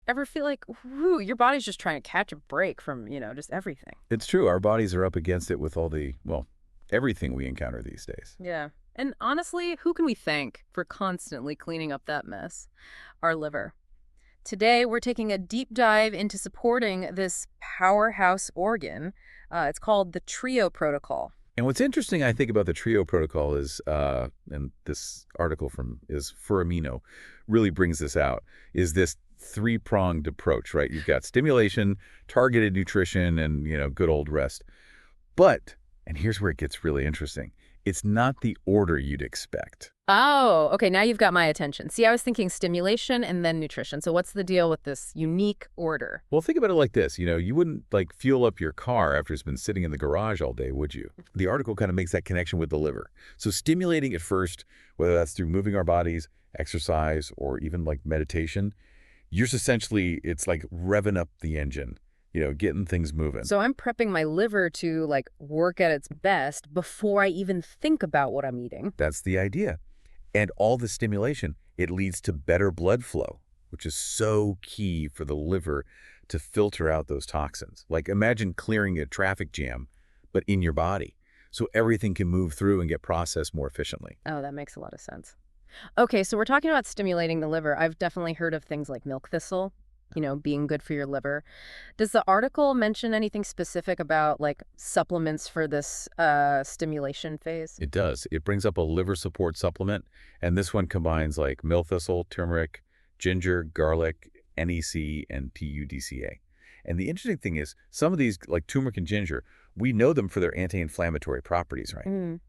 ever feel like, whoo, your body's just trying to catch a break from, just everything? It's true. Our bodies are up against it with all the, well, everything we encounter these days. Yeah. And honestly, who can we thank for constantly cleaning up that mess? Our liver. Today, we're taking a deep dive into supporting this powerhouse organ. It's called the TRIO protocol. And what's interesting, I think, about the TRIO protocol is, and this article from is Furamino really brings this out, is this three-pronged approach, right? You've got stimulation, targeted nutrition, and, good old rest. But, and here's where it gets really interesting, it's not the order you'd expect. Oh, okay. Now you've got my attention. See, I was thinking stimulation and then nutrition. So what's the deal with this unique order? Well, think about it like this. You wouldn't like fuel up your car after it's been sitting in the garage all day, would you? The article kind of makes that connection with the liver. So stimulating it first, whether that's through moving our bodies, exercise, or even like meditation, it's like revving up the engine, getting things moving. So I'm prepping my liver to like work at its best before I even think about what I'm eating. That's the idea. And all the stimulation, it leads to better blood flow, which is so key for the liver to filter out those toxins. Like imagine clearing a traffic jam, but in your body, so everything can move through and get processed more efficiently. Oh, that makes a lot of sense. Okay, so we're talking about stimulating the liver. I've definitely heard of things like milk thistle, being good for your liver. Does the article mention anything specific about like supplements for this stimulation phase? It does. It brings up a liver support supplement, and this one combines like milk thistle, turmeric, ginger, garlic, NEC, and TUDCA. And the interesting thing is, some of these, like turmeric and ginger, we know them for their anti-inflammatory properties, right? Mm.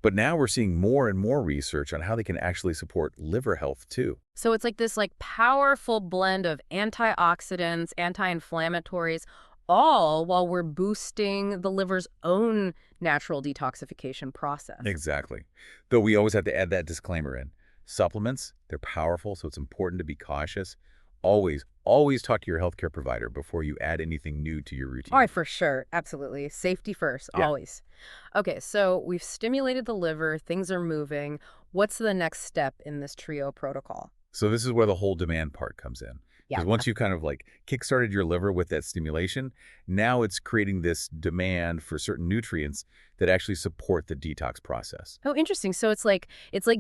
But now we're seeing more and more research on how they can actually support liver health too. So it's like this like powerful blend of antioxidants, anti-inflammatories, all while we're boosting the liver's own natural detoxification process. Exactly. Though we always have to add that disclaimer in. Supplements, they're powerful, so it's important to be cautious. Always talk to your healthcare provider before you add anything new to your All routine. right, for sure. Absolutely. Safety first, Yeah. always. Okay, so we've stimulated the liver, things are moving. What's the next step in this trio protocol? So this is where the whole demand part comes in. Yeah. Because once you kind of like kickstarted your liver with that stimulation, now it's creating this demand for certain nutrients that actually support the detox process. Oh, interesting. So it's like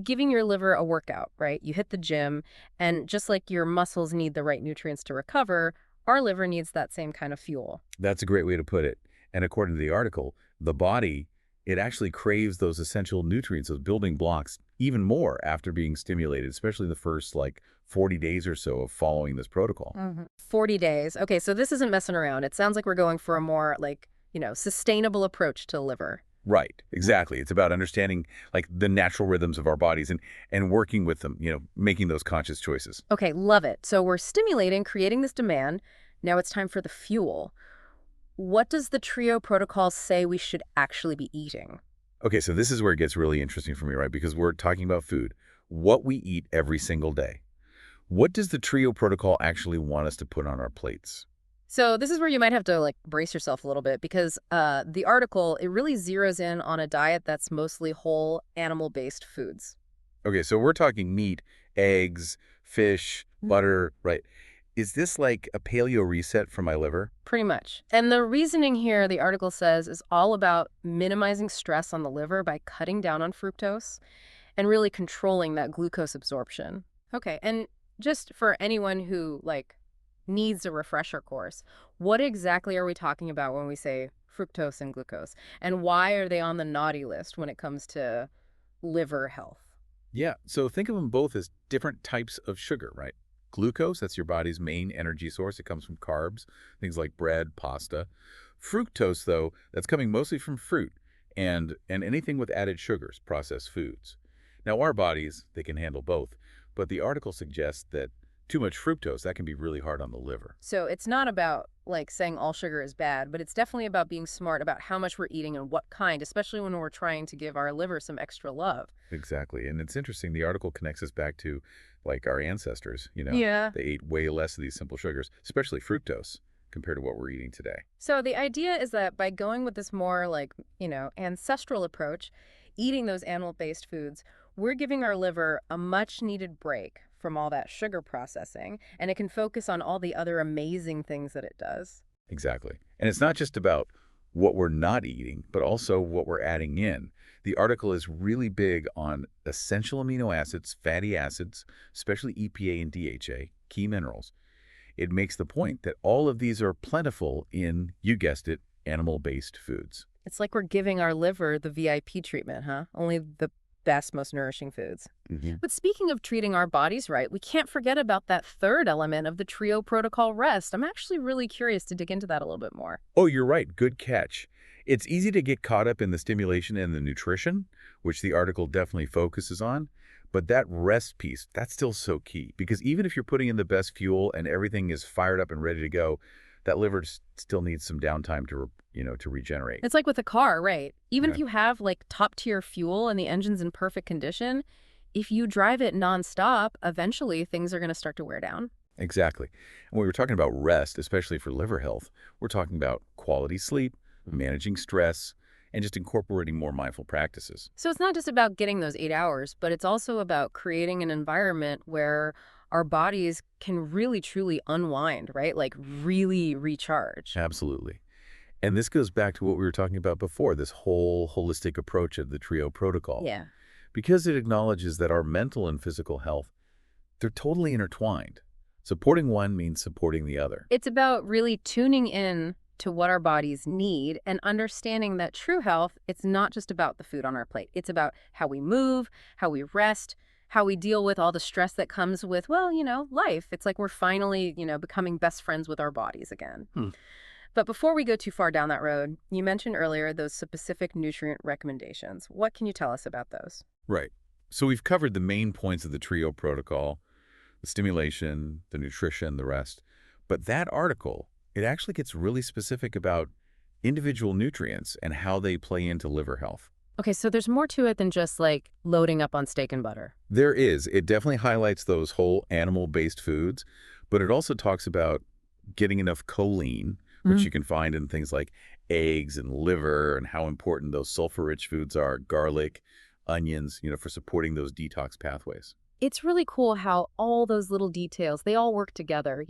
giving your liver a workout, right? You hit the gym, and just like your muscles need the right nutrients to recover, our liver needs that same kind of fuel. That's a great way to put it. And according to the article, the body, it actually craves those essential nutrients, those building blocks, even more after being stimulated, especially the first like 40 days or so of following this protocol. 40 days. Okay, so this isn't messing around. It sounds like we're going for a more like, sustainable approach to liver. Right, exactly. It's about understanding like the natural rhythms of our bodies and working with them, making those conscious choices. Okay, love it. So we're stimulating, creating this demand. Now it's time for the fuel. What does the TRIO protocol say we should actually be eating? Okay, so this is where it gets really interesting for me, right? Because we're talking about food, what we eat every single day. What does the TRIO protocol actually want us to put on our plates? So this is where you might have to like brace yourself a little bit because the article, it really zeroes in on a diet that's mostly whole animal-based foods. Okay, so we're talking meat, eggs, fish, butter, right? Is this like a paleo reset for my liver? Pretty much. And the reasoning here, the article says, is all about minimizing stress on the liver by cutting down on fructose and really controlling that glucose absorption. Okay, and just for anyone who like needs a refresher course, what exactly are we talking about when we say fructose and glucose? And why are they on the naughty list when it comes to liver health? Yeah, so think of them both as different types of sugar, right? Glucose, that's your body's main energy source. It comes from carbs, things like bread, pasta. Fructose, though, that's coming mostly from fruit and anything with added sugars, processed foods. Now, our bodies, they can handle both, but the article suggests that too much fructose, that can be really hard on the liver. So it's not about like saying all sugar is bad, but it's definitely about being smart about how much we're eating and what kind, especially when we're trying to give our liver some extra love. Exactly. And it's interesting, the article connects us back to like our ancestors, Yeah. they ate way less of these simple sugars, especially fructose, compared to what we're eating today. So the idea is that by going with this more like, ancestral approach, eating those animal-based foods, we're giving our liver a much needed break from all that sugar processing, and it can focus on all the other amazing things that it does. Exactly. And it's not just about what we're not eating, but also what we're adding in. The article is really big on essential amino acids, fatty acids, especially EPA and DHA, key minerals. It makes the point that all of these are plentiful in, you guessed it, animal-based foods. It's like we're giving our liver the VIP treatment, huh? Only the best, most nourishing foods. But speaking of treating our bodies right, we can't forget about that third element of the TRIO protocol, rest. I'm actually really curious to dig into that a little bit more. Oh, you're right. Good catch. It's easy to get caught up in the stimulation and the nutrition, which the article definitely focuses on. But that rest piece, that's still so key. Because even if you're putting in the best fuel and everything is fired up and ready to go, that liver still needs some downtime to regenerate. It's like with a car, right? Even Yeah. if you have like top tier fuel and the engine's in perfect condition, if you drive it nonstop, eventually things are going to start to wear down. Exactly. And when we're talking about rest, especially for liver health, we're talking about quality sleep, managing stress, and just incorporating more mindful practices. So it's not just about getting those 8 hours, but it's also about creating an environment where our bodies can really truly unwind, right? Like really recharge. Absolutely. And this goes back to what we were talking about before, this whole holistic approach of the TRIO protocol, Yeah. because it acknowledges that our mental and physical health, they're totally intertwined. Supporting one means supporting the other. It's about really tuning in to what our bodies need and understanding that true health, it's not just about the food on our plate. It's about how we move, how we rest, how we deal with all the stress that comes with, well, life. It's like we're finally, becoming best friends with our bodies again. Hmm. But before we go too far down that road, you mentioned earlier those specific nutrient recommendations. What can you tell us about those? Right. So we've covered the main points of the TRIO protocol, the stimulation, the nutrition, the rest. But that article, it actually gets really specific about individual nutrients and how they play into liver health. Okay, so there's more to it than just like loading up on steak and butter. There is. It definitely highlights those whole animal-based foods, but it also talks about getting enough choline, which you can find in things like eggs and liver, and how important those sulfur-rich foods are, garlic, onions, for supporting those detox pathways. It's really cool how all those little details, they all work together,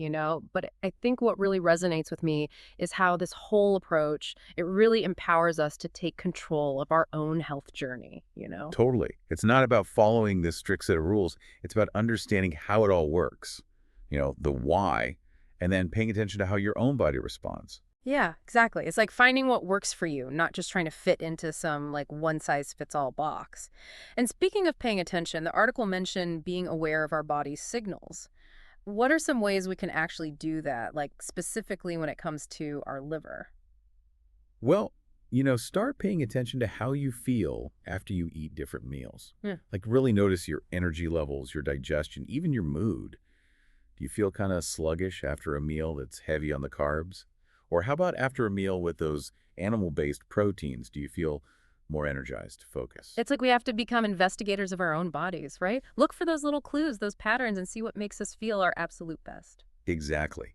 but I think what really resonates with me is how this whole approach, it really empowers us to take control of our own health journey. Totally. It's not about following this strict set of rules. It's about understanding how it all works, the why, and then paying attention to how your own body responds. Yeah, exactly. It's like finding what works for you, not just trying to fit into some like one size fits all box. And speaking of paying attention, the article mentioned being aware of our body's signals. What are some ways we can actually do that, like specifically when it comes to our liver? Well, start paying attention to how you feel after you eat different meals. Yeah. Like really notice your energy levels, your digestion, even your mood. Do you feel kind of sluggish after a meal that's heavy on the carbs? Or how about after a meal with those animal-based proteins? Do you feel more energized, focused? It's like we have to become investigators of our own bodies, right? Look for those little clues, those patterns, and see what makes us feel our absolute best. Exactly.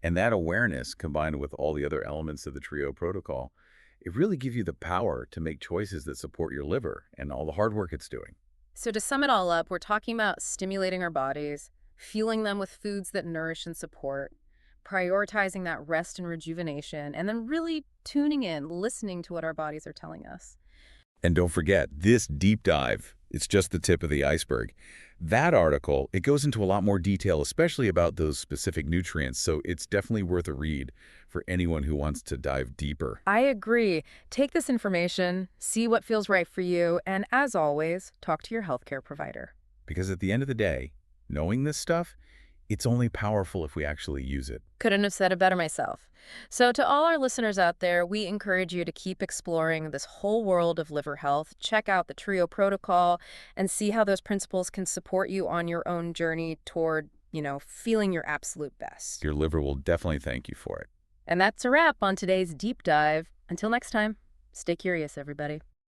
And that awareness, combined with all the other elements of the TRIO protocol, it really gives you the power to make choices that support your liver and all the hard work it's doing. So to sum it all up, we're talking about stimulating our bodies, fueling them with foods that nourish and support, prioritizing that rest and rejuvenation, and then really tuning in, listening to what our bodies are telling us. And don't forget, this deep dive, it's just the tip of the iceberg. That article, it goes into a lot more detail, especially about those specific nutrients, so it's definitely worth a read for anyone who wants to dive deeper. I agree. Take this information, see what feels right for you, and as always, talk to your healthcare provider. Because at the end of the day, knowing this stuff, it's only powerful if we actually use it. Couldn't have said it better myself. So to all our listeners out there, we encourage you to keep exploring this whole world of liver health. Check out the TRIO protocol and see how those principles can support you on your own journey toward, feeling your absolute best. Your liver will definitely thank you for it. And that's a wrap on today's deep dive. Until next time, stay curious, everybody.